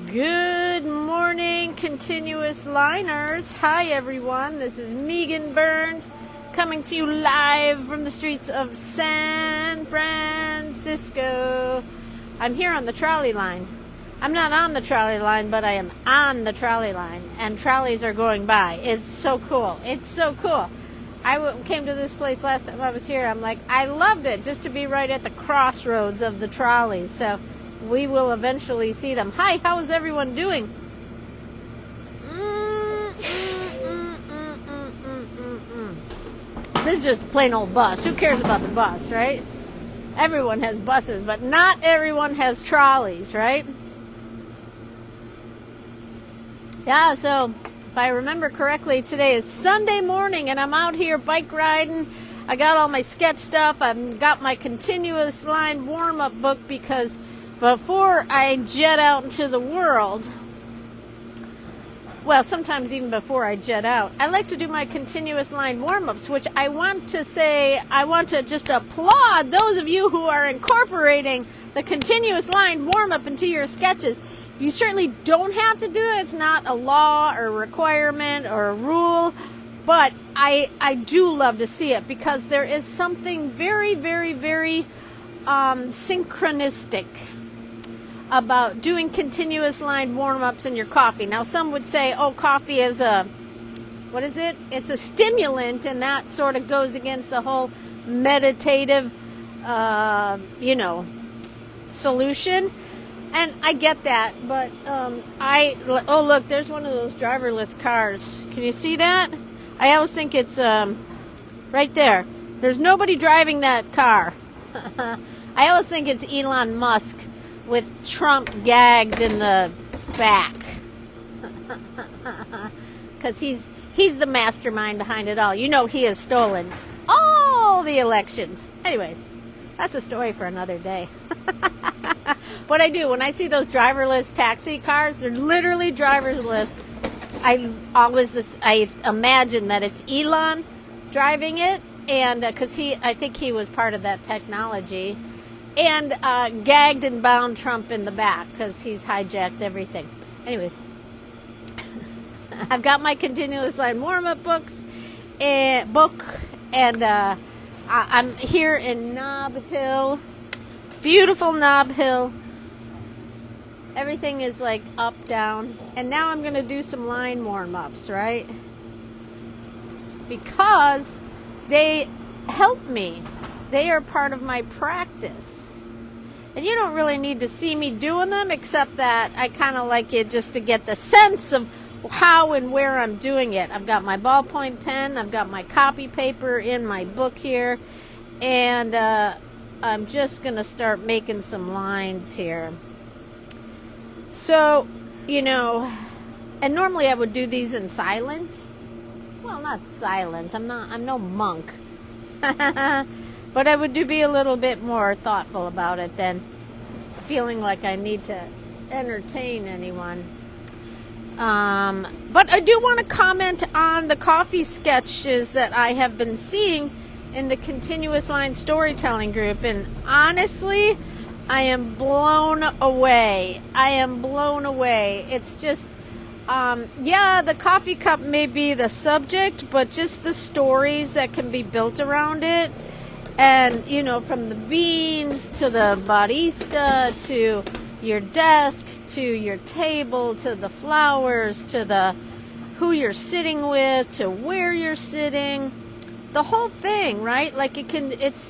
Good morning, continuous liners. Hi, everyone. This is Meagan Burns coming to you live from the streets of San Francisco. I'm here on the trolley line. I'm not on the trolley line, but I am on the trolley line, and trolleys are going by. It's so cool. It's so cool. I came to this place last time I was here. I'm like, I loved it just to be right at the crossroads of the trolleys. So we will eventually see them. Hi, how is everyone doing? This is just a plain old bus. Who cares about the bus, right? Everyone has buses, but not everyone has trolleys, right? Yeah, so if I remember correctly, today is Sunday morning, and I'm out here bike riding. I got all my sketch stuff. I've got my continuous line warm-up book because before I jet out into the world, well, sometimes even before I jet out, I like to do my continuous line warm-ups, which I want to just applaud those of you who are incorporating the continuous line warm-up into your sketches. You certainly don't have to do it. It's not a law or a requirement or a rule, but I do love to see it because there is something very, very, very synchronistic about doing continuous line warm-ups in your coffee. Now, some would say, oh, coffee is what is it? It's a stimulant, and that sort of goes against the whole meditative, solution. And I get that, but oh, look, there's one of those driverless cars. Can you see that? I always think it's right there. There's nobody driving that car. I always think it's Elon Musk with Trump gagged in the back. Because he's the mastermind behind it all. You know he has stolen all the elections. Anyways, that's a story for another day. What I do when I see those driverless taxi cars, they're literally driverless. I imagine that it's Elon driving it, and because I think he was part of that technology, and gagged and bound Trump in the back because he's hijacked everything. Anyways, I've got my continuous line warm-up book, and I'm here in Nob Hill, beautiful Nob Hill. Everything is like up, down. And now I'm going to do some line warm-ups, right? Because they help me. They are part of my practice. And you don't really need to see me doing them, except that I kind of like it just to get the sense of how and where I'm doing it. I've got my ballpoint pen. I've got my copy paper in my book here. And I'm just going to start making some lines here. So, and normally I would do these in silence. Well, not silence. I'm no monk. But I would be a little bit more thoughtful about it than feeling like I need to entertain anyone. But I do want to comment on the coffee sketches that I have been seeing in the continuous line storytelling group. And honestly, I am blown away. It's just, the coffee cup may be the subject, but just the stories that can be built around it. And, from the beans to the barista to your desk to your table to the flowers to the who you're sitting with to where you're sitting. The whole thing, right? Like it's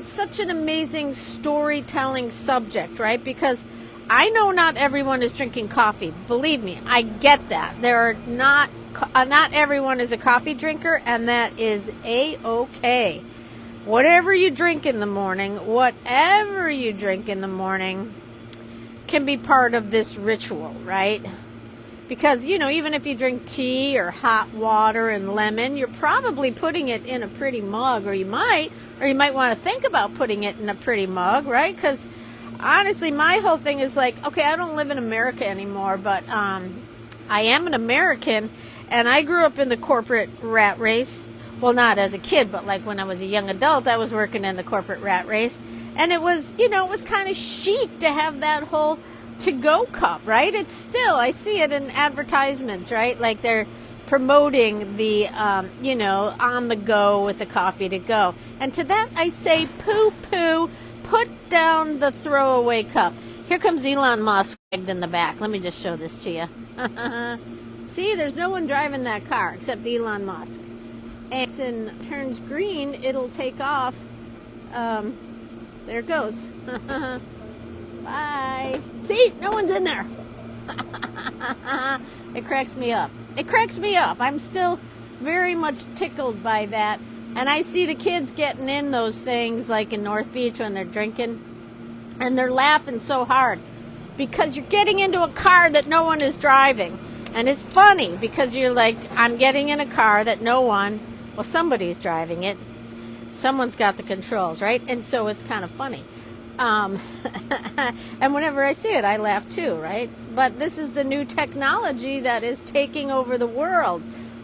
such an amazing storytelling subject, right? Because I know not everyone is drinking coffee. Believe me, I get that. There are not everyone is a coffee drinker, and that is A-okay. Whatever you drink in the morning can be part of this ritual, right? Because, even if you drink tea or hot water and lemon, you're probably putting it in a pretty mug, or you might want to think about putting it in a pretty mug, right? Because honestly, my whole thing is like, okay, I don't live in America anymore, but I am an American, and I grew up in the corporate rat race. Well, not as a kid, but like when I was a young adult, I was working in the corporate rat race. And it was, it was kind of chic to have that whole to-go cup, right? It's still, I see it in advertisements, right? Like they're promoting the, on the go with the coffee to go. And to that I say, poo-poo, put down the throwaway cup. Here comes Elon Musk in the back. Let me just show this to you. See, there's no one driving that car except Elon Musk. And when it turns green, it'll take off. There it goes. Bye. See, no one's in there. It cracks me up. It cracks me up. I'm still very much tickled by that. And I see the kids getting in those things like in North Beach when they're drinking. And they're laughing so hard because you're getting into a car that no one is driving. And it's funny because you're like, I'm getting in a car that somebody's driving it. Someone's got the controls, right? And so it's kind of funny. And whenever I see it, I laugh too, right? But this is the new technology that is taking over the world.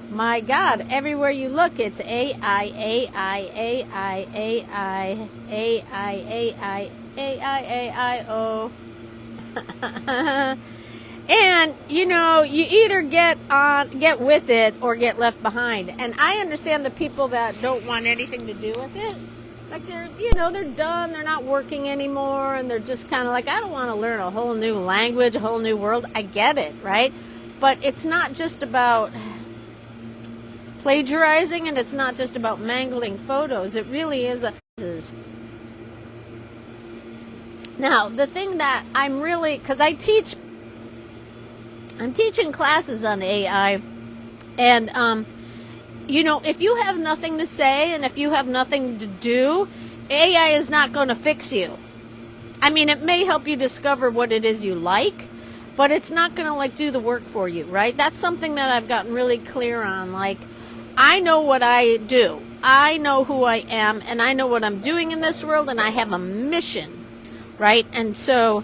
My God, everywhere you look, it's AI, AI, AI, AI, AI, AI, AI, O. And, you either get with it or get left behind. And I understand the people that don't want anything to do with it. Like they're done, they're not working anymore, and they're just kind of like, I don't want to learn a whole new language, a whole new world. I get it, right? But it's not just about plagiarizing, and it's not just about mangling photos. It really is Now, the thing that because I'm teaching classes on AI, and if you have nothing to say and if you have nothing to do, AI is not going to fix you. I mean, it may help you discover what it is you like, but it's not going to do the work for you, right? That's something that I've gotten really clear on. Like, I know what I do. I know who I am, and I know what I'm doing in this world, and I have a mission, right? And so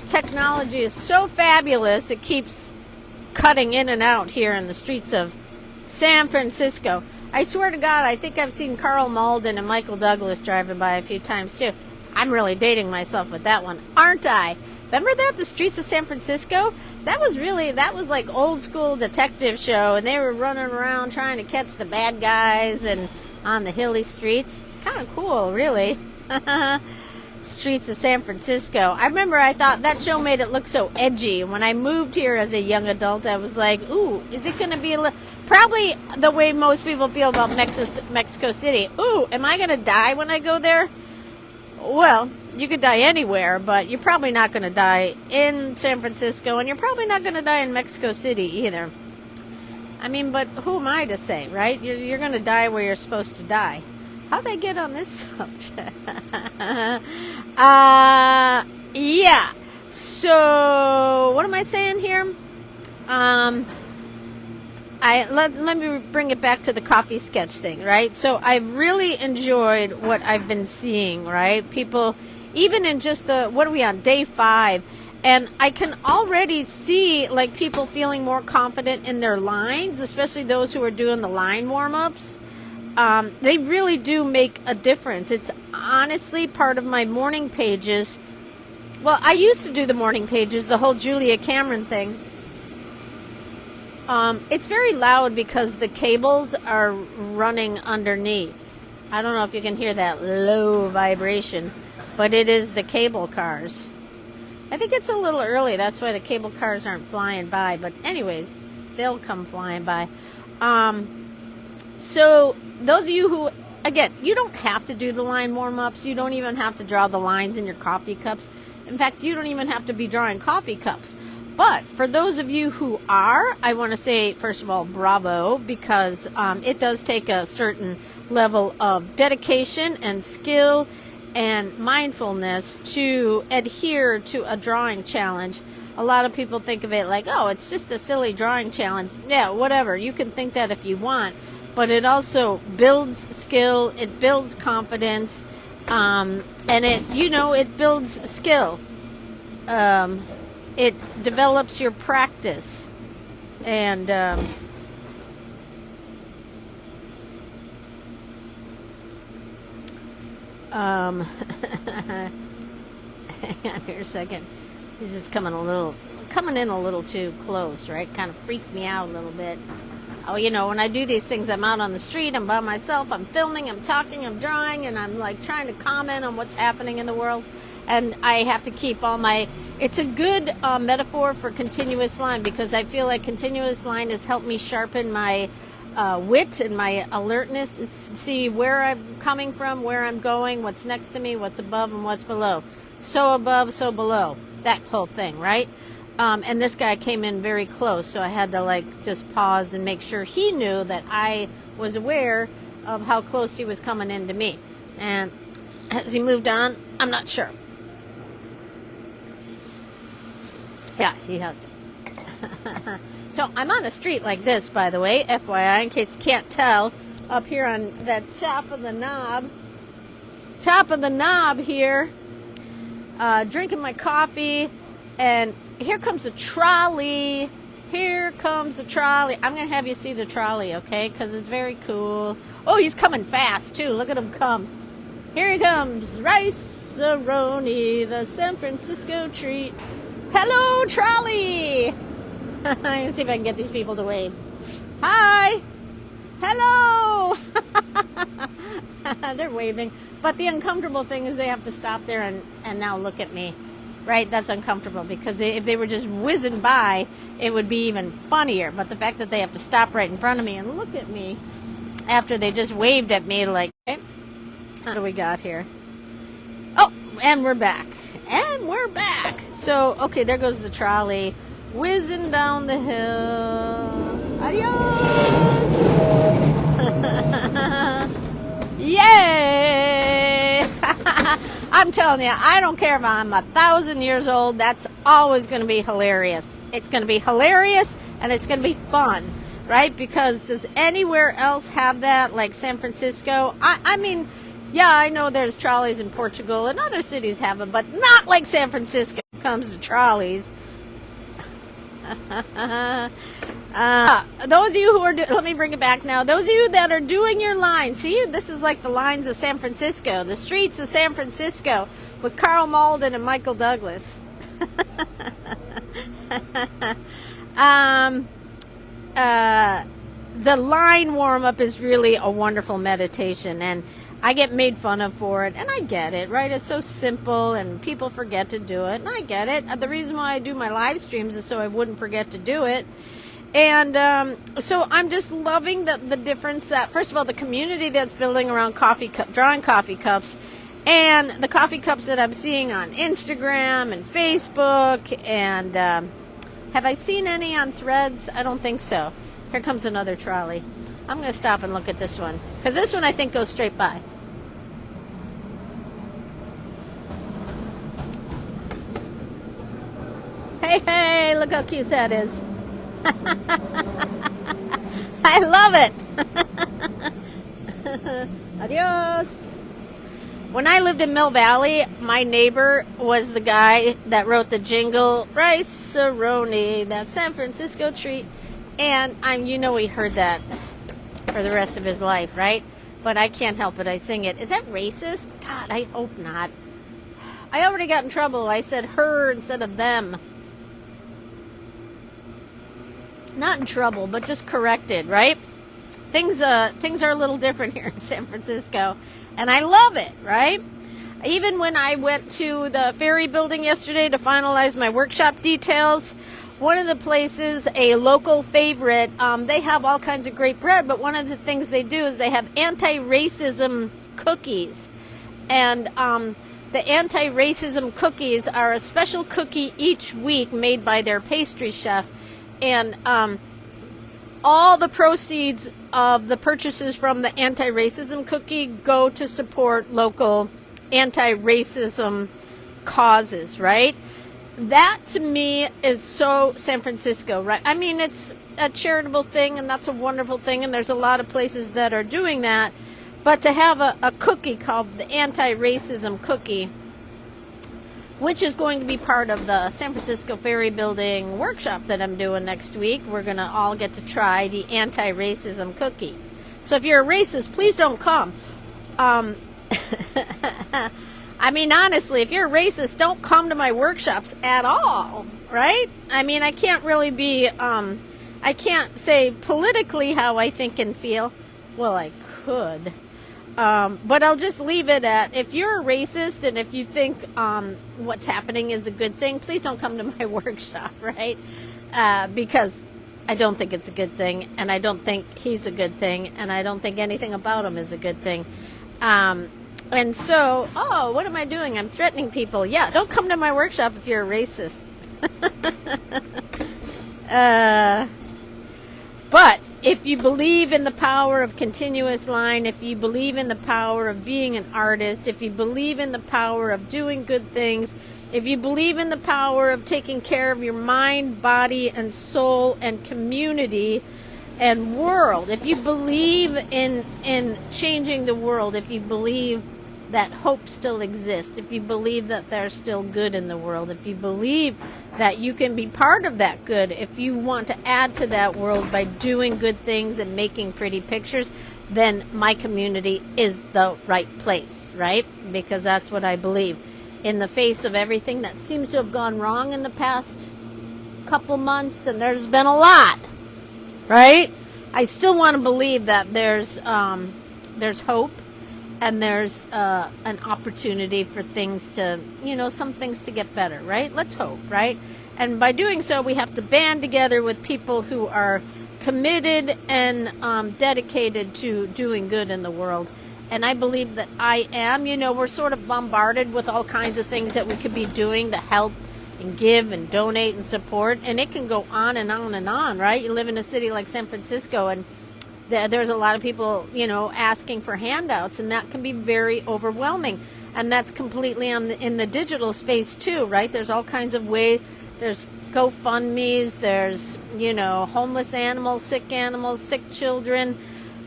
technology is so fabulous, it keeps cutting in and out here in the streets of San Francisco. I swear to God, I think I've seen Karl Maulden and Michael Douglas driving by a few times too. I'm really dating myself with that one, aren't I? Remember that, the streets of San Francisco? That was like old school detective show, and they were running around trying to catch the bad guys and on the hilly streets. It's kind of cool, really. Streets of San Francisco. I remember I thought that show made it look so edgy. When I moved here as a young adult, I was like, ooh, is it going to be probably the way most people feel about Mexico City. Ooh, am I going to die when I go there? Well, you could die anywhere, but you're probably not going to die in San Francisco, and you're probably not going to die in Mexico City either. I mean, but who am I to say, right? You're going to die where you're supposed to die. How'd I get on this subject? Yeah. So, what am I saying here? Let me bring it back to the coffee sketch thing, right? So, I've really enjoyed what I've been seeing, right? People, even in just what are we on, day 5? And I can already see, people feeling more confident in their lines, especially those who are doing the line warm-ups. They really do make a difference. It's honestly part of my morning pages. Well, I used to do the morning pages, the whole Julia Cameron thing. It's very loud because the cables are running underneath. I don't know if you can hear that low vibration, but it is the cable cars. I think it's a little early. That's why the cable cars aren't flying by. But anyways, they'll come flying by. So those of you who, again, you don't have to do the line warm-ups. You don't even have to draw the lines in your coffee cups. In fact, you don't even have to be drawing coffee cups. But for those of you who are, I want to say, first of all, bravo, because it does take a certain level of dedication and skill and mindfulness to adhere to a drawing challenge. A lot of people think of it like, oh, it's just a silly drawing challenge. Yeah, whatever. You can think that if you want. But it also builds skill, it builds confidence, and it builds skill. It develops your practice, and Hang on here a second. He's just coming in a little too close, right? Kind of freaked me out a little bit. Oh, you know, when I do these things, I'm out on the street, I'm by myself, I'm filming, I'm talking, I'm drawing, and I'm like trying to comment on what's happening in the world. And I have to keep all my... It's a good metaphor for continuous line, because I feel like continuous line has helped me sharpen my wit and my alertness to see where I'm coming from, where I'm going, what's next to me, what's above and what's below. So above, so below. That whole thing, right? And this guy came in very close, so I had to like just pause and make sure he knew that I was aware of how close he was coming into me. And has he moved on? I'm not sure. Yeah, he has. So I'm on a street like this, by the way, FYI, in case you can't tell, up here on the top of the knob here, drinking my coffee, and here comes a trolley. Here comes a trolley. I'm going to have you see the trolley, okay? Because it's very cool. Oh, he's coming fast, too. Look at him come. Here he comes. Rice-a-roni, the San Francisco treat. Hello, trolley. Let's see if I can get these people to wave. Hi. Hello. They're waving. But the uncomfortable thing is they have to stop there and now look at me. Right? That's uncomfortable, because if they were just whizzing by, it would be even funnier. But the fact that they have to stop right in front of me and look at me after they just waved at me like, okay, what do we got here? Oh, and we're back. And we're back. So, okay, there goes the trolley whizzing down the hill. Adios! Yay! I'm telling you, I don't care if I'm 1,000 years old, that's always going to be hilarious. It's going to be hilarious, and it's going to be fun, right? Because does anywhere else have that, like San Francisco? I mean, yeah, I know there's trolleys in Portugal, and other cities have them, but not like San Francisco when it comes to trolleys. Those of you who are, let me bring it back now. Those of you that are doing your lines, see, this is like the lines of San Francisco, the streets of San Francisco with Karl Maulden and Michael Douglas. The line warm-up is really a wonderful meditation, and I get made fun of for it, and I get it, right? It's so simple, and people forget to do it, and I get it. The reason why I do my live streams is so I wouldn't forget to do it. And so I'm just loving the difference that, first of all, the community that's building around drawing coffee cups, and the coffee cups that I'm seeing on Instagram and Facebook, and have I seen any on Threads? I don't think so. Here comes another trolley. I'm going to stop and look at this one, because this one I think goes straight by. Hey, hey, look how cute that is. I love it. Adios. When I lived in Mill Valley, my neighbor was the guy that wrote the jingle, Rice-a-roni, that San Francisco treat. And you know he heard that for the rest of his life, right? But I can't help it. I sing it. Is that racist? God, I hope not. I already got in trouble. I said her instead of them. Not in trouble, but just corrected, right? Things are a little different here in San Francisco, and I love it, right? Even when I went to the Ferry building yesterday to finalize my workshop details, one of the places, a local favorite, they have all kinds of great bread, but one of the things they do is they have anti-racism cookies. And the anti-racism cookies are a special cookie each week made by their pastry chef. And all the proceeds of the purchases from the anti-racism cookie go to support local anti-racism causes, right? That, to me, is so San Francisco, right? I mean, it's a charitable thing, and that's a wonderful thing, and there's a lot of places that are doing that. But to have a cookie called the anti-racism cookie, which is going to be part of the San Francisco Ferry Building workshop that I'm doing next week. We're going to all get to try the anti-racism cookie. So if you're a racist, please don't come. I mean, honestly, if you're a racist, don't come to my workshops at all, right? I mean, I can't really be, I can't say politically how I think and feel. Well, I could. But I'll just leave it at, if you're a racist and if you think what's happening is a good thing, please don't come to my workshop, right? Because I don't think it's a good thing, and I don't think he's a good thing, and I don't think anything about him is a good thing. And so, oh, what am I doing? I'm threatening people. Yeah, don't come to my workshop if you're a racist. But if you believe in the power of continuous line, if you believe in the power of being an artist, if you believe in the power of doing good things, if you believe in the power of taking care of your mind, body, and soul, and community, and world, if you believe in changing the world, if you believe that hope still exists, if you believe that there's still good in the world, if you believe that you can be part of that good, if you want to add to that world by doing good things and making pretty pictures, then my community is the right place, right? Because that's what I believe. In the face of everything that seems to have gone wrong in the past couple months, and there's been a lot, right? I still want to believe that there's hope, and there's an opportunity for things to, some things to get better, right? Let's hope, right? And by doing so, we have to band together with people who are committed and dedicated to doing good in the world. And I believe that I am. We're sort of bombarded with all kinds of things that we could be doing to help and give and donate and support. And it can go on and on and on, right? You live in a city like San Francisco, and there's a lot of people, asking for handouts, and that can be very overwhelming. And that's completely in the digital space too, right? There's all kinds of ways. There's GoFundMes, there's, homeless animals, sick children,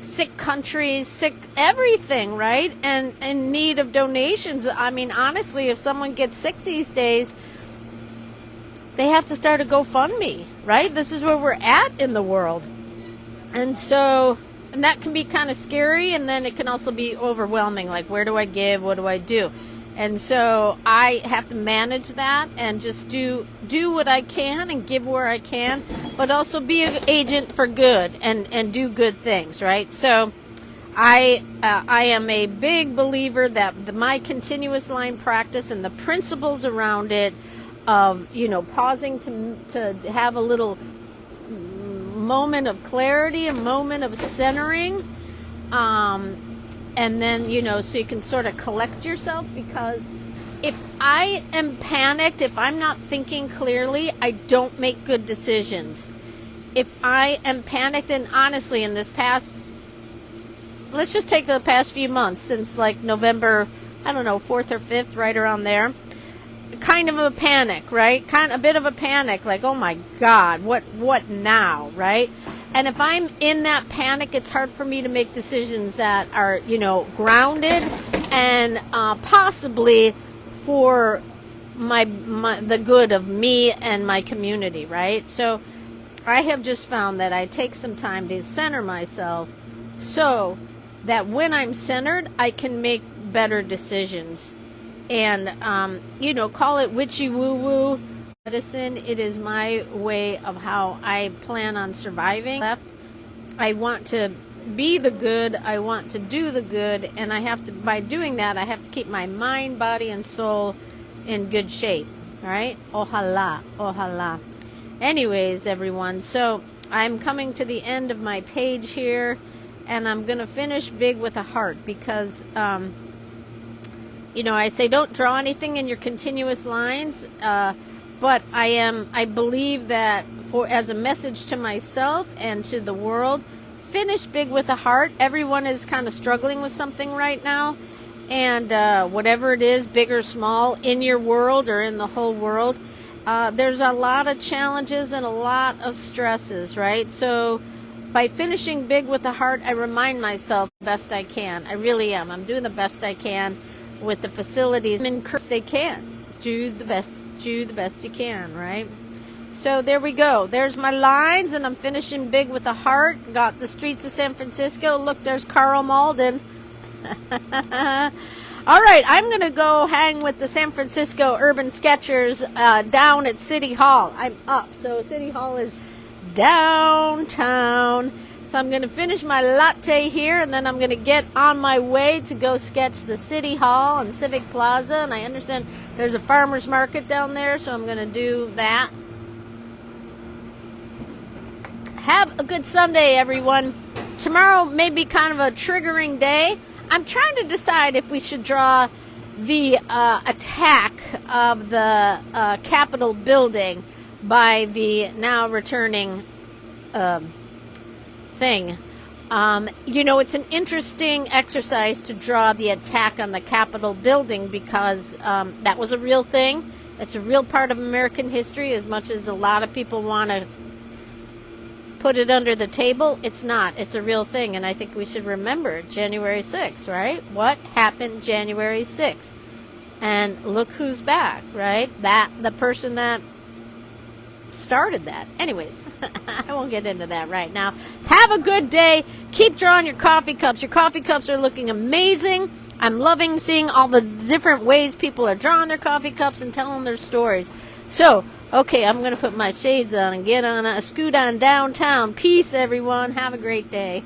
sick countries, sick everything, right? And in need of donations. I mean, honestly, if someone gets sick these days, they have to start a GoFundMe, right? This is where we're at in the world. And that can be kind of scary, and then it can also be overwhelming. Like, where do I give? What do I do? And so I have to manage that and just do what I can and give where I can, but also be an agent for good and do good things, right? So I am a big believer that my continuous line practice and the principles around it of, pausing to have a little moment of clarity, a moment of centering, and then, so you can sort of collect yourself, because if I am panicked, if I'm not thinking clearly, I don't make good decisions. If I am panicked, and honestly, in this past, let's just take the past few months, since like November, 4th or 5th, right around there, kind of a panic, right? A bit of a panic, like, oh my God, what now, right? And if I'm in that panic, it's hard for me to make decisions that are, grounded and possibly for the good of me and my community, right? So I have just found that I take some time to center myself so that when I'm centered, I can make better decisions. And, call it witchy woo-woo medicine. It is my way of how I plan on surviving. I want to be the good. I want to do the good. And by doing that, I have to keep my mind, body, and soul in good shape. All right? Ojalá, ojalá. Anyways, everyone, so I'm coming to the end of my page here, and I'm going to finish big with a heart, because, I say don't draw anything in your continuous lines, but I believe that as a message to myself and to the world, finish big with a heart. Everyone is kind of struggling with something right now, and whatever it is, big or small, in your world or in the whole world, there's a lot of challenges and a lot of stresses, right? So by finishing big with a heart, I remind myself the best I can. I really am. I'm doing the best I can with the facilities. They can do the best you can, right? So there we go. There's my lines, and I'm finishing big with a heart. Got the streets of San Francisco. Look, there's Karl Maulden. All right, I'm going to go hang with the San Francisco Urban Sketchers down at City Hall. I'm up, so City Hall is downtown. So I'm going to finish my latte here, and then I'm going to get on my way to go sketch the City Hall and Civic Plaza. And I understand there's a farmer's market down there, so I'm going to do that. Have a good Sunday, everyone. Tomorrow may be kind of a triggering day. I'm trying to decide if we should draw the attack of the Capitol building by the now returning thing. It's an interesting exercise to draw the attack on the Capitol building because that was a real thing. It's a real part of American history, as much as a lot of people want to put it under the table. It's not. It's a real thing, and I think we should remember January 6th, right? What happened January 6th? And look who's back, right? The person that started that. Anyways, I won't get into that right now. Have a good day. Keep drawing your coffee cups. Your coffee cups are looking amazing. I'm loving seeing all the different ways people are drawing their coffee cups and telling their stories. So, okay, I'm going to put my shades on and get on a scoot on downtown. Peace, everyone. Have a great day.